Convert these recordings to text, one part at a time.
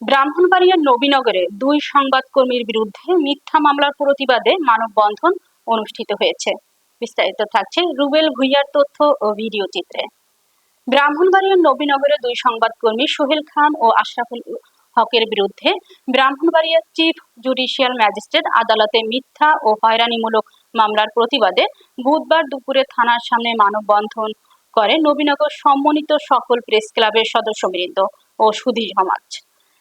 ব্রাহ্মণবাড়িয়ার নবীনগরে দুই সংবাদকর্মীর বিরুদ্ধে মিথ্যা মামলার প্রতিবাদে মানববন্ধন অনুষ্ঠিত হয়েছে। বিস্তারিত থাকছে রুবেল ভুঁইয়ার তথ্য ও ভিডিও চিত্রে। ব্রাহ্মণবাড়িয়ার নবীনগরে দুই সংবাদকর্মী সোহেল খান ও আশরাফুল হকের বিরুদ্ধে ব্রাহ্মণবাড়িয়া চিফ জুডিশিয়াল ম্যাজিস্ট্রেট আদালতে মিথ্যা ও হয়রানিমূলক মামলার প্রতিবাদে বুধবার দুপুরে থানার সামনে মানববন্ধন করে নবীনগর সম্মানিত সকল প্রেস ক্লাবের সদস্যবৃন্দ ও সুধী সমাজ।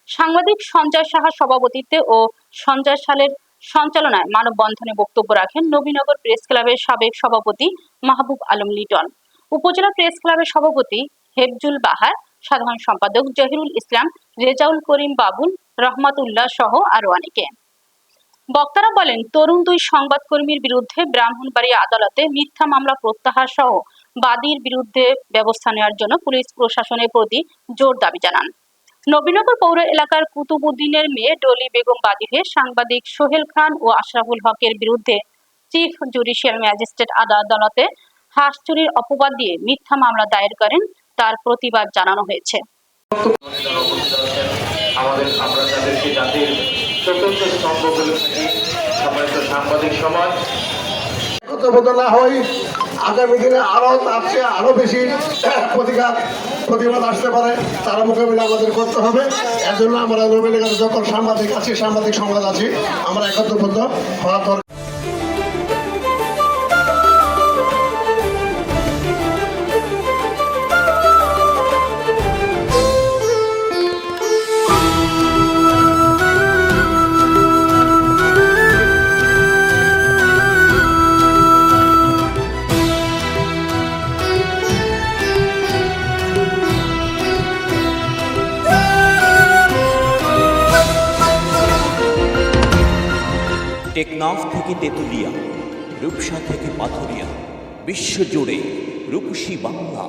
সাংবাদিক সঞ্জয় সাহার সভাপতিত্বে ও সঞ্জয় সালের সঞ্চালনায় মানববন্ধনে বক্তব্য রাখেন নবীনগর প্রেস ক্লাবের সাবেক সভাপতি মাহবুব আলম লিটন, উপজেলা প্রেস ক্লাবের সভাপতি হেফজুল বাহার, সাধারণ সম্পাদক জহিরুল ইসলাম, রেজাউল করিম বাবুল, রহমাতুল্লাহ সহ আরো অনেকে। বক্তারা বলেন, তরুণ দুই সংবাদকর্মীর বিরুদ্ধে ব্রাহ্মণবাড়িয়া আদালতে মিথ্যা মামলা প্রত্যাহার সহ বাদীর বিরুদ্ধে ব্যবস্থা নেওয়ার জন্য পুলিশ প্রশাসনের প্রতি জোর দাবি জানান। নবীনগর পৌর এলাকার কুতুবুদ্দিনের মেয়ে ডলি বেগম বাদী হয়ে সাংবাদিক সোহেল খান ও আশরাফুল হকের বিরুদ্ধে চিফ জুডিশিয়াল ম্যাজিস্ট্রেট আদালতে হাঁস চুরির অপবাদ দিয়ে মিথ্যা মামলা দায়ের করেন, তার প্রতিবাদ জানানো হয়েছে। আগামী দিনে আরো বেশি প্রতিবাদ আসতে পারে, তার মোকাবিলা আমাদের করতে হবে। এর জন্য আমরা নবীনগরে যত সাংবাদিক আছি, সাংবাদিক সমাজ আছি, আমরা একত্রবদ্ধ হওয়া দরকার। টেকনাফ থেকে তেঁতুলিয়া, রূপসা থেকে পাথুরিয়া, বিশ্বজুড়ে রূপসী বাংলা।